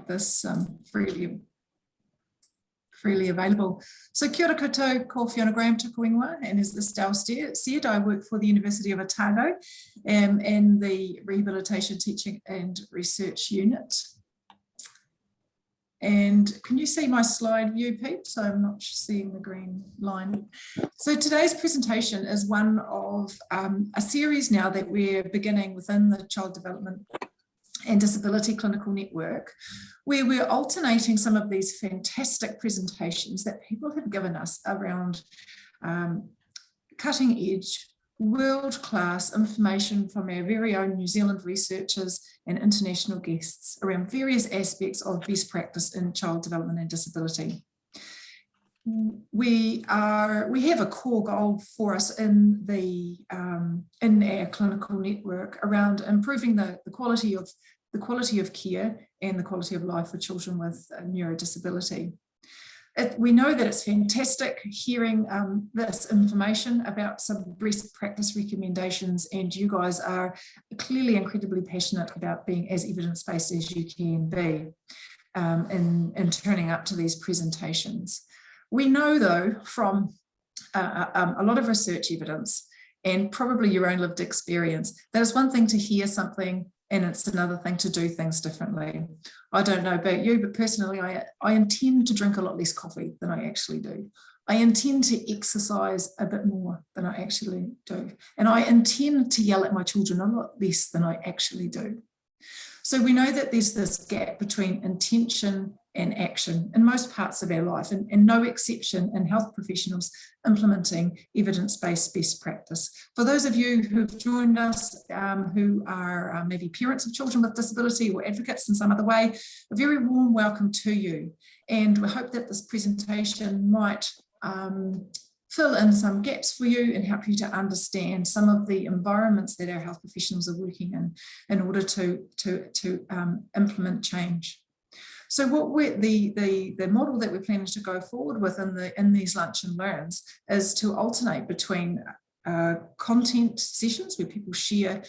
this freely available. So kia ora koutou, ko Fiona Graham tuku ingoa, and as Estelle said, I work for the University of Otago and the Rehabilitation Teaching and Research Unit. And can you see my slide view, peeps? So I'm not seeing the green line. So today's presentation is one of a series now that we're beginning within the Child Development and Disability Clinical Network, where we're alternating some of these fantastic presentations that people have given us around cutting edge, world-class information from our very own New Zealand researchers and international guests around various aspects of best practice in child development and disability. We have a core goal for us in our clinical network around improving the quality of care and the quality of life for children with neurodisability. We know that it's fantastic hearing this information about some best practice recommendations, and you guys are clearly incredibly passionate about being as evidence-based as you can be in turning up to these presentations. We know, though, from a lot of research evidence and probably your own lived experience, that it's one thing to hear something and it's another thing to do things differently. I don't know about you, but personally, I intend to drink a lot less coffee than I actually do. I intend to exercise a bit more than I actually do. And I intend to yell at my children a lot less than I actually do. So we know that there's this gap between intention and action in most parts of our life, and no exception in health professionals implementing evidence-based best practice. For those of you who've joined us who are maybe parents of children with disability or advocates in some other way, a very warm welcome to you. And we hope that this presentation might fill in some gaps for you and help you to understand some of the environments that our health professionals are working in order to implement change. So what the model that we're planning to go forward with in these lunch and learns is to alternate between content sessions where people share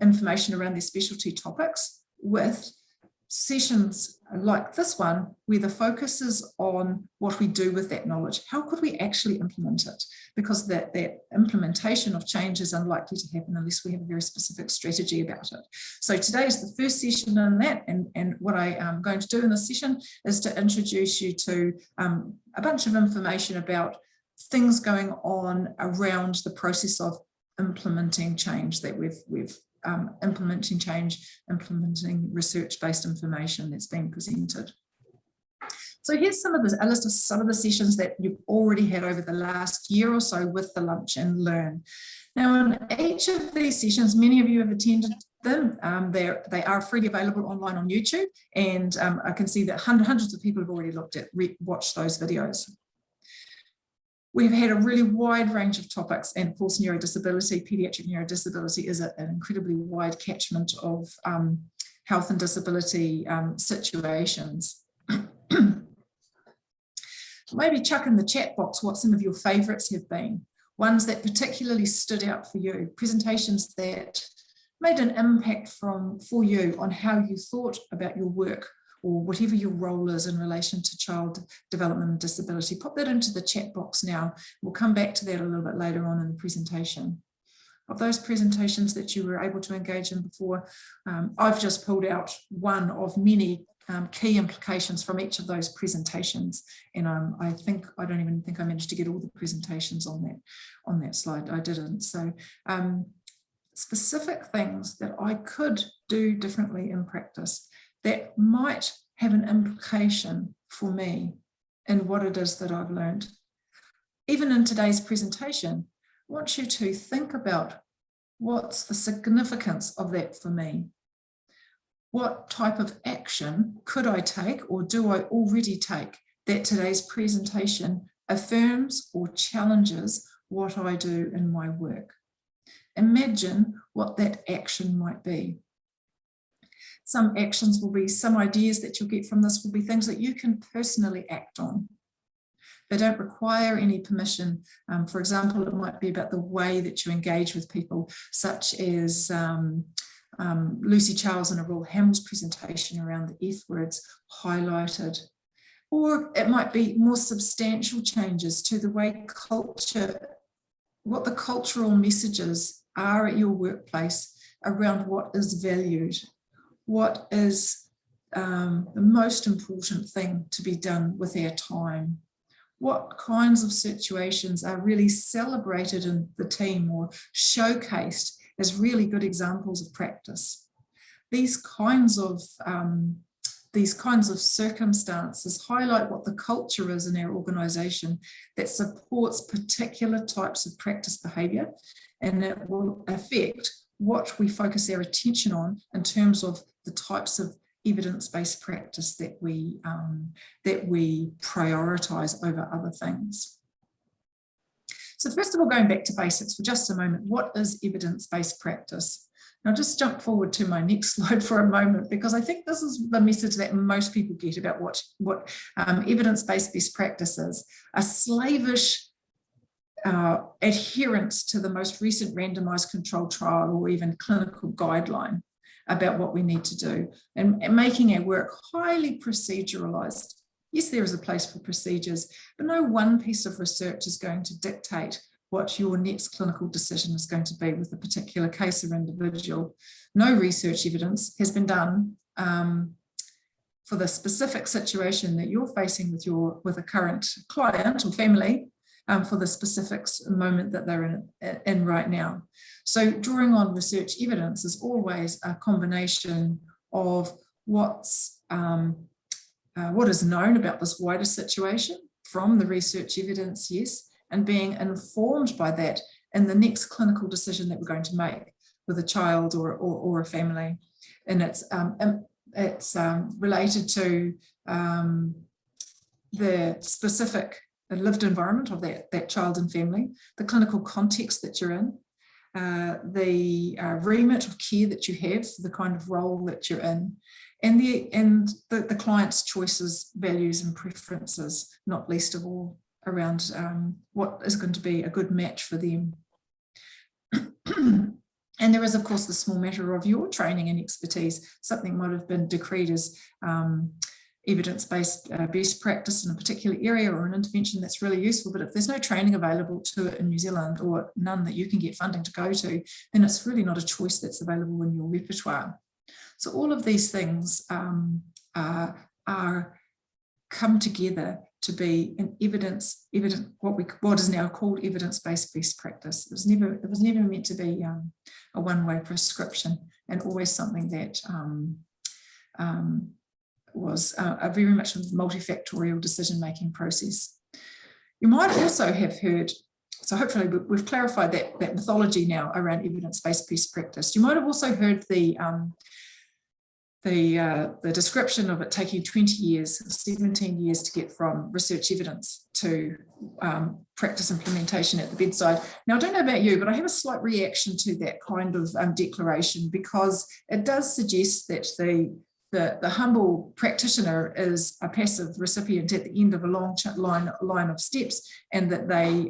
information around their specialty topics with sessions like this one, where the focus is on what we do with that knowledge. How could we actually implement it? Because that implementation of change is unlikely to happen unless we have a very specific strategy about it. So today is the first session in that, and what I am going to do in this session is to introduce you to a bunch of information about things going on around the process of implementing change that we've implementing research-based information that's been presented. So here's a list of some of the sessions that you've already had over the last year or so with the Lunch and Learn. Now, in each of these sessions, many of you have attended them. They are freely available online on YouTube, and I can see that hundreds of people have already watched those videos. We've had a really wide range of topics, and of course neurodisability, paediatric neurodisability is an incredibly wide catchment of health and disability situations. Maybe chuck in the chat box what some of your favourites have been, ones that particularly stood out for you, presentations that made an impact for you on how you thought about your work or whatever your role is in relation to child development and disability. Pop that into the chat box now. We'll come back to that a little bit later on in the presentation. Of those presentations that you were able to engage in before, I've just pulled out one of many key implications from each of those presentations. And I don't even think I managed to get all the presentations on that slide. I didn't. So specific things that I could do differently in practice that might have an implication for me in what it is that I've learned. Even in today's presentation, I want you to think about what's the significance of that for me. What type of action could I take, or do I already take, that today's presentation affirms or challenges what I do in my work? Imagine what that action might be. Some actions will be, some ideas that you'll get from this will be things that you can personally act on. They don't require any permission. For example, it might be about the way that you engage with people, such as Lucy Charles and Aurora Hamill's presentation around the F words highlighted. Or it might be more substantial changes to the way culture, what the cultural messages are at your workplace around what is valued, what is the most important thing to be done with our time, what kinds of situations are really celebrated in the team or showcased as really good examples of practice. These kinds of circumstances highlight what the culture is in our organisation that supports particular types of practice behaviour, and it will affect what we focus our attention on in terms of the types of evidence-based practice that we prioritise over other things. So first of all, going back to basics for just a moment, what is evidence-based practice? Now just jump forward to my next slide for a moment, because I think this is the message that most people get about what evidence-based best practice is: a slavish adherence to the most recent randomised controlled trial or even clinical guideline about what we need to do, and making our work highly proceduralised. Yes, there is a place for procedures, but no one piece of research is going to dictate what your next clinical decision is going to be with a particular case or individual. No research evidence has been done for the specific situation that you're facing with a current client or family for the specific moment that they're in right now. So drawing on research evidence is always a combination of what is known about this wider situation from the research evidence, yes, and being informed by that in the next clinical decision that we're going to make with a child or a family. And it's related to the specific lived environment of that child and family, the clinical context that you're in, the remit of care that you have, the kind of role that you're in, and the client's choices, values and preferences, not least of all around what is going to be a good match for them. And there is, of course, the small matter of your training and expertise. Something might have been decreed as evidence-based best practice in a particular area or an intervention that's really useful, but if there's no training available to it in New Zealand, or none that you can get funding to go to, then it's really not a choice that's available in your repertoire. So all of these things come together to be an what is now called evidence-based best practice. It was never meant to be a one-way prescription, and always something that was a very much a multifactorial decision-making process. You might also have heard, so hopefully we've clarified that mythology now around evidence-based best practice. You might have also heard the description of it taking 20 years, 17 years to get from research evidence to practice implementation at the bedside. Now, I don't know about you, but I have a slight reaction to that kind of declaration, because it does suggest that the humble practitioner is a passive recipient at the end of a long line of steps, and that they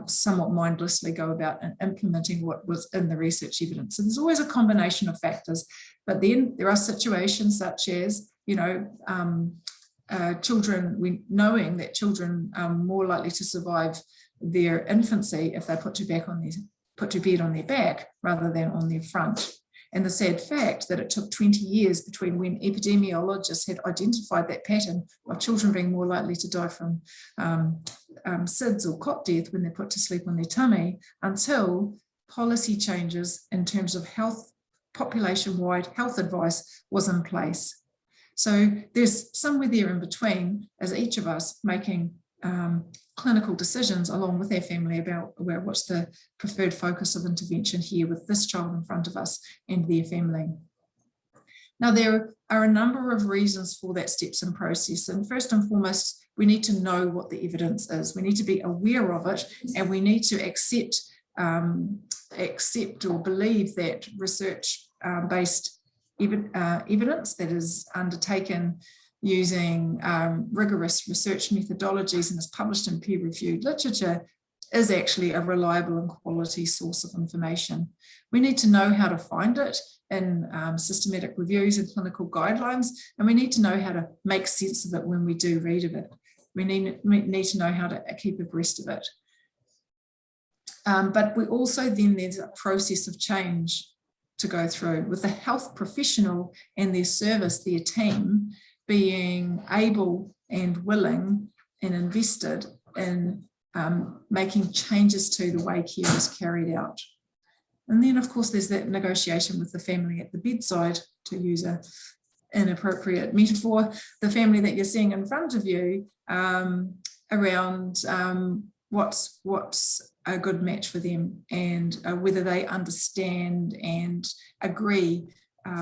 somewhat mindlessly go about implementing what was in the research evidence. So there's always a combination of factors, but then there are situations such as, children, knowing that children are more likely to survive their infancy if they're put to bed on their back rather than on their front. And the sad fact that it took 20 years between when epidemiologists had identified that pattern of children being more likely to die from SIDS or cot death when they're put to sleep on their tummy, until policy changes in terms of health, population-wide health advice was in place. So there's somewhere there in between, as each of us making clinical decisions along with their family about what's the preferred focus of intervention here with this child in front of us and their family. Now, there are a number of reasons for that steps and process. And first and foremost, we need to know what the evidence is. We need to be aware of it, and we need to accept or believe that research-based evidence that is undertaken using rigorous research methodologies and is published in peer-reviewed literature is actually a reliable and quality source of information. We need to know how to find it in systematic reviews and clinical guidelines, and we need to know how to make sense of it when we do read of it. We need to know how to keep abreast of it. But we also then, there's a process of change to go through with the health professional and their service, their team, being able and willing and invested in making changes to the way care is carried out. And then, of course, there's that negotiation with the family at the bedside, to use an inappropriate metaphor, the family that you're seeing in front of you, around what's a good match for them, and whether they understand and agree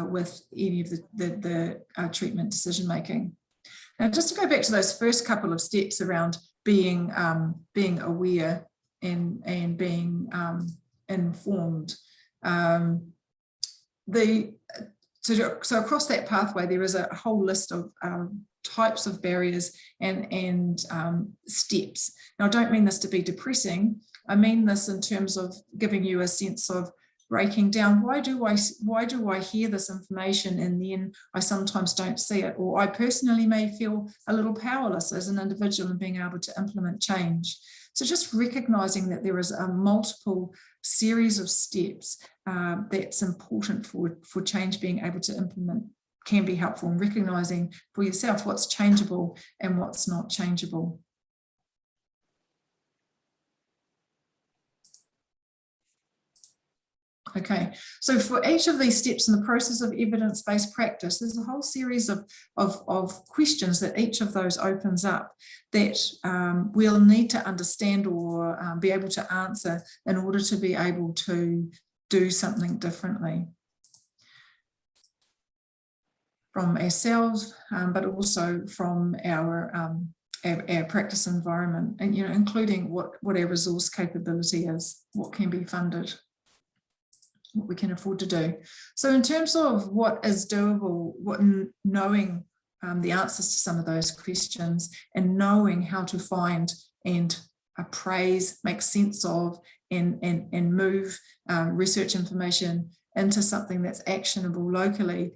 with any of the treatment decision making. Now, just to go back to those first couple of steps around being aware and being informed. So across that pathway, there is a whole list of types of barriers and steps. Now, I don't mean this to be depressing. I mean this in terms of giving you a sense of breaking down, why do I hear this information and then I sometimes don't see it, or I personally may feel a little powerless as an individual in being able to implement change. So just recognizing that there is a multiple series of steps that's important for change being able to implement can be helpful, in recognizing for yourself what's changeable and what's not changeable. Okay, so for each of these steps in the process of evidence-based practice, there's a whole series of questions that each of those opens up that we'll need to understand or be able to answer in order to be able to do something differently from ourselves, but also from our practice environment, and including what our resource capability is, what can be funded, what we can afford to do. So in terms of what is doable, knowing the answers to some of those questions and knowing how to find and appraise, make sense of, and move research information into something that's actionable locally,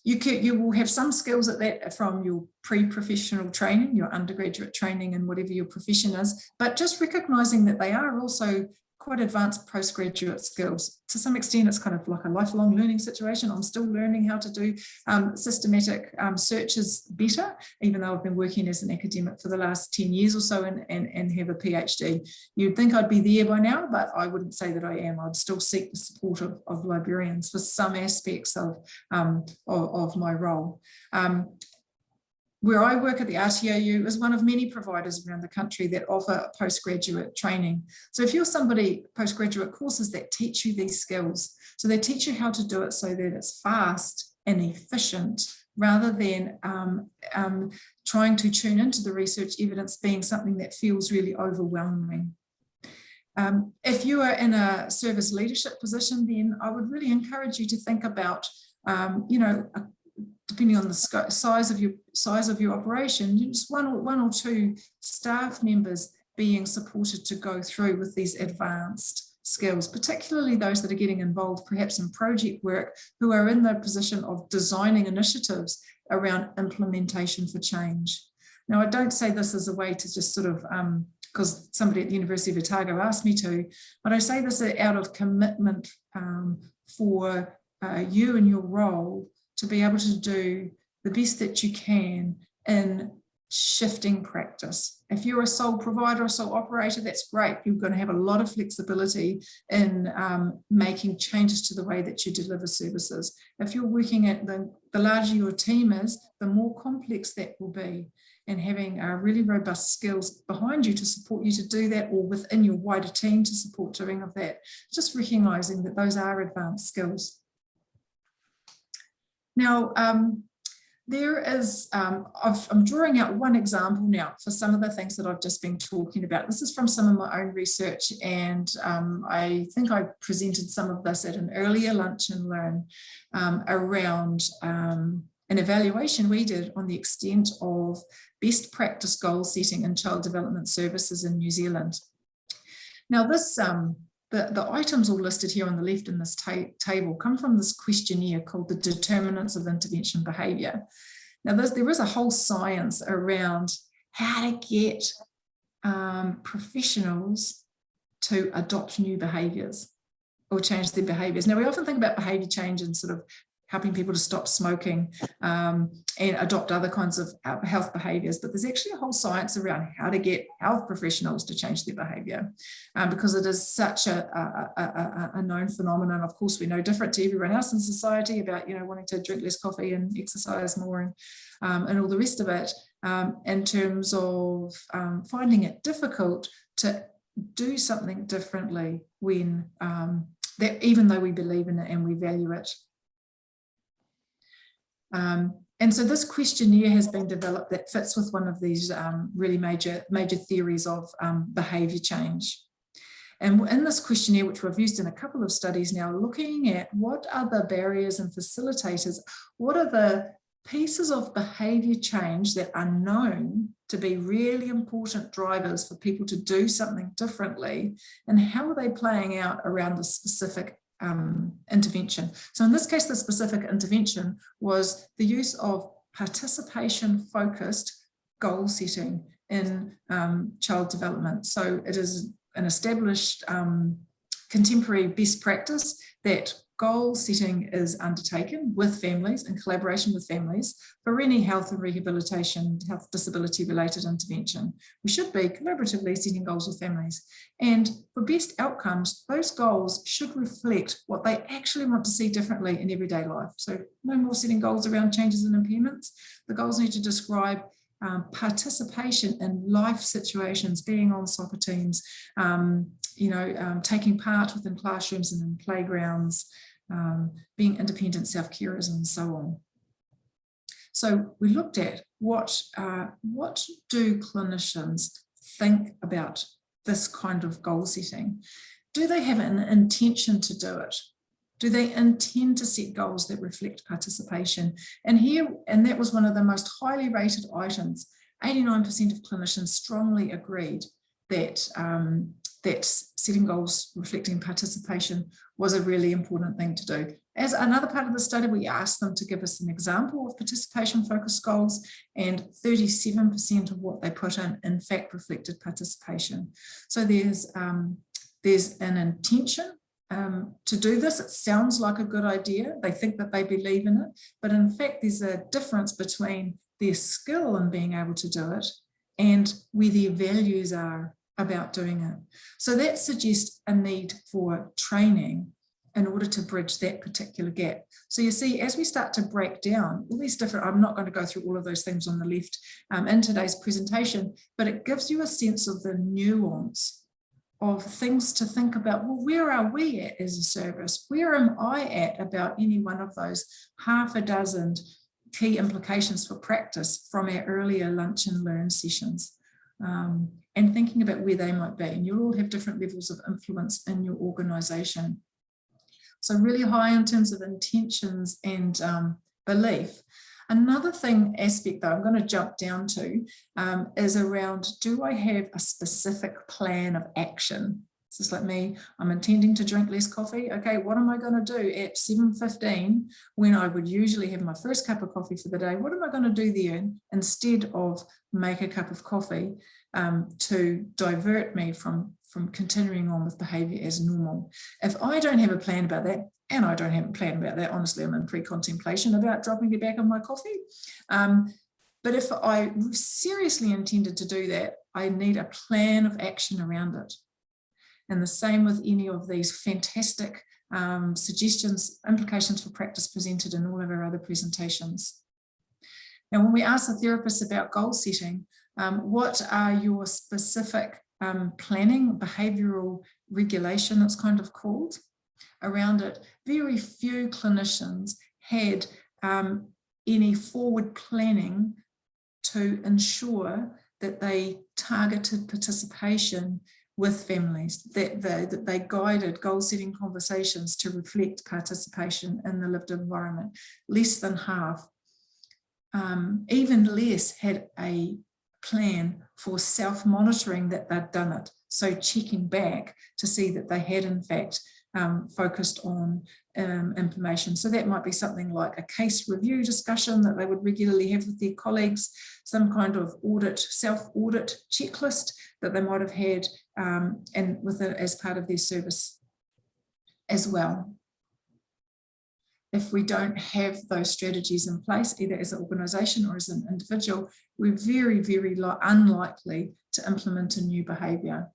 you will have some skills at that from your pre-professional training, your undergraduate training, and whatever your profession is, but just recognizing that they are also quite advanced postgraduate skills. To some extent, it's kind of like a lifelong learning situation. I'm still learning how to do systematic searches better, even though I've been working as an academic for the last 10 years or so and have a PhD. You'd think I'd be there by now, but I wouldn't say that I am. I'd still seek the support of librarians for some aspects of my role. Where I work at the RTOU is one of many providers around the country that offer postgraduate training. So if you're somebody, postgraduate courses that teach you these skills, so they teach you how to do it so that it's fast and efficient, rather than trying to tune into the research evidence being something that feels really overwhelming. If you are in a service leadership position, then I would really encourage you to think about, depending on the size of your operation, just one or two staff members being supported to go through with these advanced skills, particularly those that are getting involved perhaps in project work, who are in the position of designing initiatives around implementation for change. Now, I don't say this as a way to just sort of, because somebody at the University of Otago asked me to, but I say this out of commitment for you and your role to be able to do the best that you can in shifting practice. If you're a sole provider or sole operator, that's great. You're going to have a lot of flexibility in making changes to the way that you deliver services. If you're working at the larger your team is, the more complex that will be. And having really robust skills behind you to support you to do that, or within your wider team to support doing of that. Just recognizing that those are advanced skills. Now, there is, I'm drawing out one example now for some of the things that I've just been talking about. This is from some of my own research, and I think I presented some of this at an earlier Lunch and Learn around an evaluation we did on the extent of best practice goal setting in child development services in New Zealand. Now this, the items all listed here on the left in this table come from this questionnaire called the Determinants of Intervention Behaviour. Now there is a whole science around how to get professionals to adopt new behaviours or change their behaviours. Now we often think about behaviour change and sort of helping people to stop smoking and adopt other kinds of health behaviours, but there's actually a whole science around how to get health professionals to change their behaviour because it is such a known phenomenon. Of course, we know different to everyone else in society about, you know, wanting to drink less coffee and exercise more and all the rest of it, in terms of finding it difficult to do something differently when that, even though we believe in it and we value it. And so this questionnaire has been developed that fits with one of these really major theories of behaviour change. And in this questionnaire, which we've used in a couple of studies now, looking at what are the barriers and facilitators, what are the pieces of behaviour change that are known to be really important drivers for people to do something differently, and how are they playing out around the specific intervention. So in this case, the specific intervention was the use of participation-focused goal setting in child development. So it is an established contemporary best practice that goal setting is undertaken with families, in collaboration with families, for any health and rehabilitation, health disability related intervention. We should be collaboratively setting goals with families. And for best outcomes, those goals should reflect what they actually want to see differently in everyday life. So no more setting goals around changes and impairments. The goals need to describe participation in life situations, being on soccer teams, taking part within classrooms and in playgrounds, being independent self-carers and so on. So we looked at what do clinicians think about this kind of goal setting? Do they have an intention to do it? Do they intend to set goals that reflect participation? And that was one of the most highly rated items. 89% of clinicians strongly agreed that that setting goals reflecting participation was a really important thing to do. As another part of the study, we asked them to give us an example of participation-focused goals, and 37% of what they put in fact reflected participation. So there's an intention to do this. It sounds like a good idea. They think that they believe in it, but in fact, there's a difference between their skill in being able to do it and where their values are about doing it. So that suggests a need for training in order to bridge that particular gap. So you see, as we start to break down all these different, I'm not going to go through all of those things on the left in today's presentation, but it gives you a sense of the nuance of things to think about. Well, where are we at as a service? Where am I at about any one of those half a dozen key implications for practice from our earlier lunch and learn sessions? And thinking about where they might be. And you'll all have different levels of influence in your organisation. So really high in terms of intentions and belief. Another aspect though, I'm going to jump down to is around, do I have a specific plan of action? It's just like me, I'm intending to drink less coffee. Okay, what am I going to do at 7:15 when I would usually have my first cup of coffee for the day? What am I going to do there instead of make a cup of coffee to divert me from continuing on with behaviour as normal? If I don't have a plan about that, and I don't have a plan about that, honestly, I'm in pre-contemplation about dropping it back on my coffee. But if I seriously intended to do that, I need a plan of action around it. And the same with any of these fantastic suggestions, implications for practice presented in all of our other presentations. Now, when we ask the therapists about goal setting, what are your specific planning, behavioural regulation, it's kind of called, around it? Very few clinicians had any forward planning to ensure that they targeted participation with families, that they guided goal-setting conversations to reflect participation in the lived environment. Less than half, even less, had a plan for self-monitoring that they'd done it. So checking back to see that they had in fact focused on information. So that might be something like a case review discussion that they would regularly have with their colleagues, some kind of audit, self-audit checklist that they might have had and with it as part of their service as well. If we don't have those strategies in place, either as an organisation or as an individual, we're very, very unlikely to implement a new behaviour.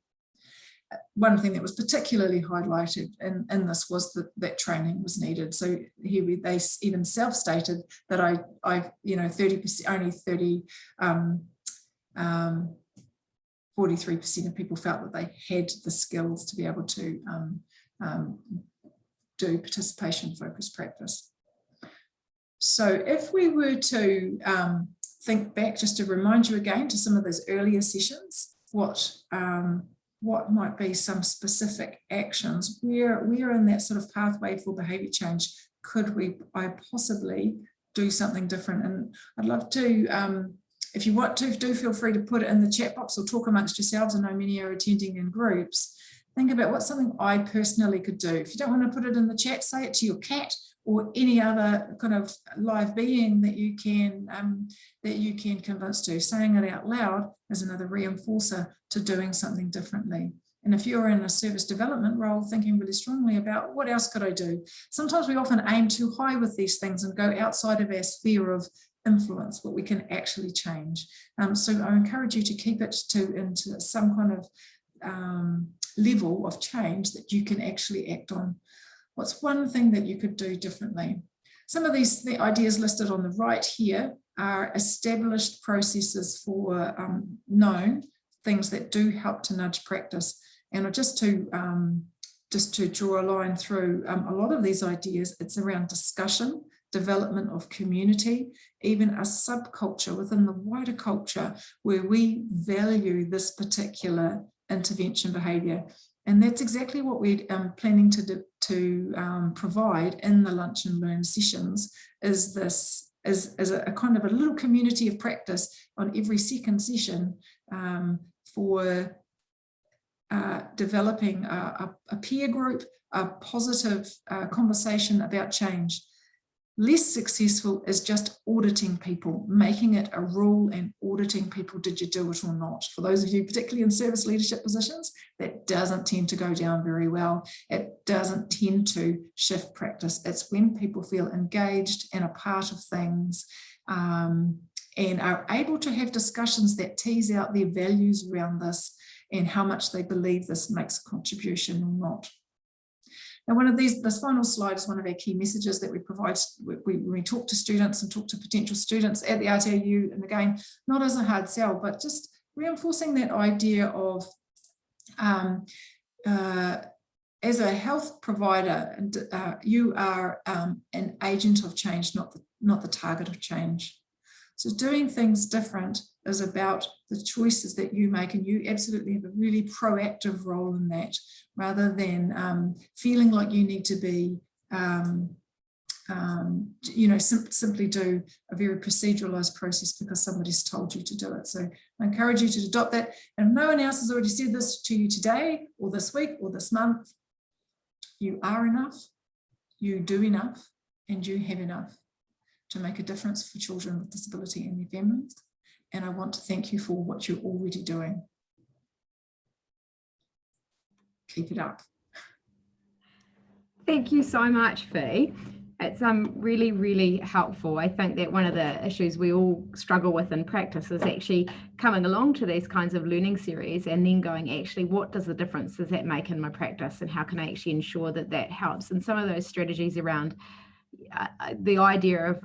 One thing that was particularly highlighted in this was that training was needed. So here they even self-stated that I 30%, only 43% of people felt that they had the skills to be able to do participation-focused practice. So if we were to think back, just to remind you again to some of those earlier sessions, what might be some specific actions where in that sort of pathway for behaviour change could I possibly do something different? And I'd love to, if you want to, do feel free to put it in the chat box or talk amongst yourselves. I know many are attending in groups. Think about what's something I personally could do. If you don't want to put it in the chat, say it to your cat or any other kind of live being that you can convince to. Saying it out loud is another reinforcer to doing something differently. And if you're in a service development role, thinking really strongly about what else could I do? Sometimes we often aim too high with these things and go outside of our sphere of influence, what we can actually change. So I encourage you to keep it into some kind of level of change that you can actually act on. What's one thing that you could do differently? Some of the ideas listed on the right here are established processes for known things that do help to nudge practice. And just to draw a line through a lot of these ideas, it's around discussion, development of community, even a subculture within the wider culture where we value this particular intervention behaviour. And that's exactly what we're planning to provide in the lunch and learn sessions, is a kind of a little community of practice on every second session for developing a peer group, a positive conversation about change. Less successful is just auditing people, making it a rule and auditing people, did you do it or not? For those of you particularly in service leadership positions, that doesn't tend to go down very well. It doesn't tend to shift practice. It's when people feel engaged and a part of things and are able to have discussions that tease out their values around this and how much they believe this makes a contribution or not. Now, this final slide is one of our key messages that we provide when we talk to students and talk to potential students at the RTAU, and again, not as a hard sell, but just reinforcing that idea of as a health provider, you are an agent of change, not the target of change. So doing things different is about the choices that you make, and you absolutely have a really proactive role in that, rather than feeling like you need to be, simply do a very proceduralized process because somebody's told you to do it. So I encourage you to adopt that. And if no one else has already said this to you today or this week or this month, you are enough, you do enough, and you have enough to make a difference for children with disability and their families. And I want to thank you for what you're already doing. Keep it up. Thank you so much, Fee. It's really, really helpful. I think that one of the issues we all struggle with in practice is actually coming along to these kinds of learning series and then going, actually, what does the difference does that make in my practice, and how can I actually ensure that that helps? And some of those strategies around the idea of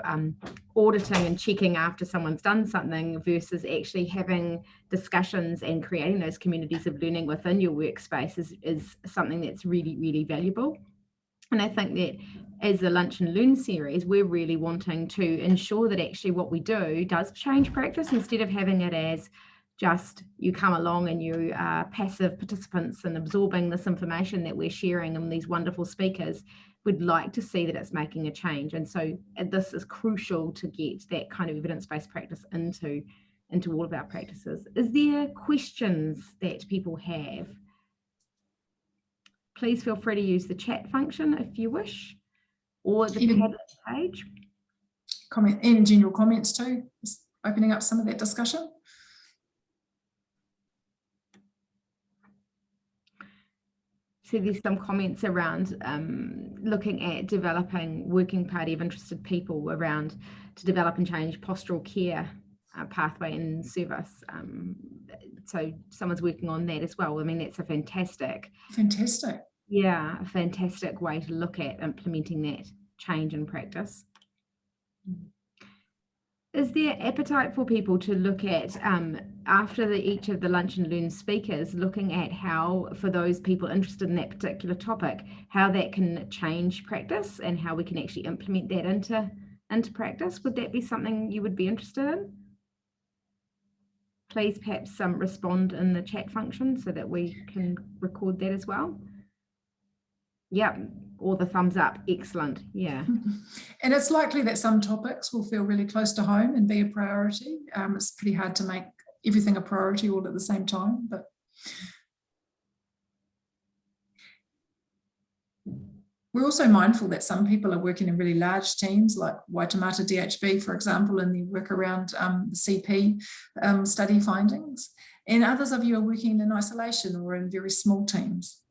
auditing and checking after someone's done something versus actually having discussions and creating those communities of learning within your workspace is something that's really, really valuable. And I think that as the Lunch and Learn series, we're really wanting to ensure that actually what we do does change practice, instead of having it as just you come along and you are passive participants and absorbing this information that we're sharing and these wonderful speakers. We'd like to see that it's making a change. And so this is crucial to get that kind of evidence-based practice into all of our practices. Is there questions that people have Please feel free to use the chat function if you wish, or the Even Padlet page. comment and general comments too, just opening up some of that discussion. So there's some comments around looking at developing working party of interested people around to develop and change postural care pathway and service. So someone's working on that as well. I mean, that's a fantastic way to look at implementing that change in practice. Is there appetite for people to look at, after each of the Lunch and Learn speakers, looking at how, for those people interested in that particular topic, how that can change practice and how we can actually implement that into practice? Would that be something you would be interested in? Please perhaps respond in the chat function so that we can record that as well. Yep, or the thumbs up, excellent, yeah. And it's likely that some topics will feel really close to home and be a priority. It's pretty hard to make everything a priority all at the same time, but we're also mindful that some people are working in really large teams like Waitemata DHB, for example, and they work around the CP study findings. And others of you are working in isolation or in very small teams.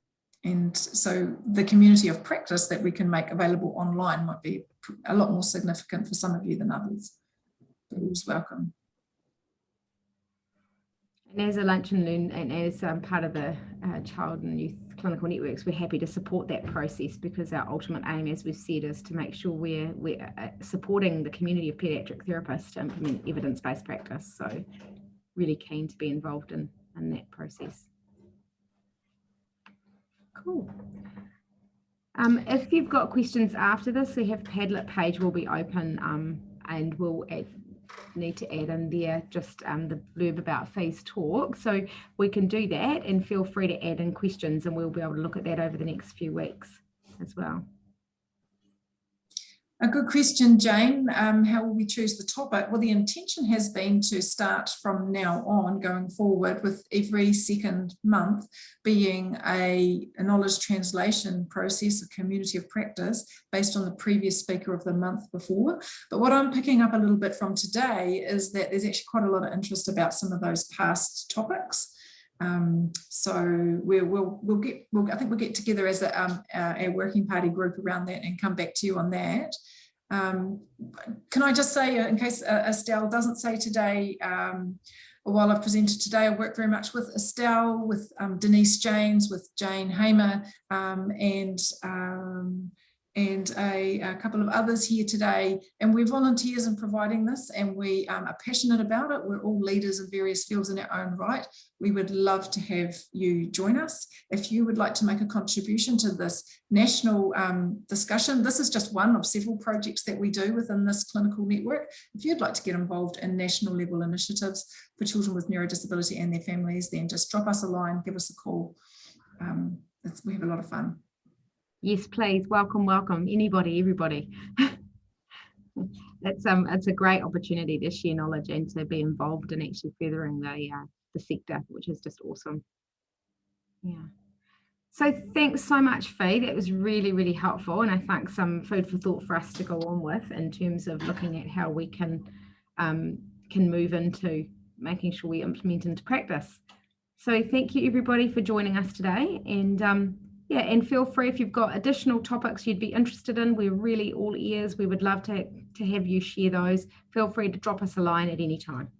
And so the community of practice that we can make available online might be a lot more significant for some of you than others. But always welcome. And as a Lunch and Learn and as part of the Child and Youth Clinical Networks, we're happy to support that process because our ultimate aim, as we've said, is to make sure we're supporting the community of paediatric therapists to implement evidence-based practice. So really keen to be involved in that process. Cool. If you've got questions after this, we have Padlet page will be open and we'll need to add in there just the blurb about Fee's talk. So we can do that and feel free to add in questions and we'll be able to look at that over the next few weeks as well. A good question, Jane. How will we choose the topic? Well, the intention has been to start from now on going forward with every second month being a knowledge translation process, a community of practice based on the previous speaker of the month before. But what I'm picking up a little bit from today is that there's actually quite a lot of interest about some of those past topics. So I think we'll get together as a working party group around that and come back to you on that. Can I just say, in case Estelle doesn't say today, while I've presented today, I work very much with Estelle, with Denise James, with Jane Hamer, and a couple of others here today, and we're volunteers in providing this and we are passionate about it. We're all leaders in various fields in our own right. We would love to have you join us. If you would like to make a contribution to this national discussion, this is just one of several projects that we do within this clinical network. If you'd like to get involved in national level initiatives for children with neurodisability and their families, then just drop us a line, give us a call. We have a lot of fun. Yes, please. Welcome, welcome. Anybody, everybody. It's a great opportunity to share knowledge and to be involved in actually furthering the sector, which is just awesome. Yeah. So thanks so much, Fee. That was really, really helpful. And I think some food for thought for us to go on with in terms of looking at how we can move into making sure we implement into practice. So thank you, everybody, for joining us today. And yeah, and feel free if you've got additional topics you'd be interested in. We're really all ears. We would love to have you share those. Feel free to drop us a line at any time.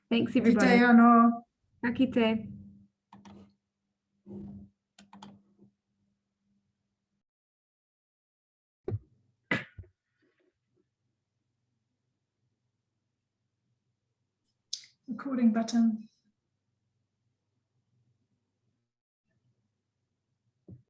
Thanks, everybody. Kite anō. Ka kite. Recording button.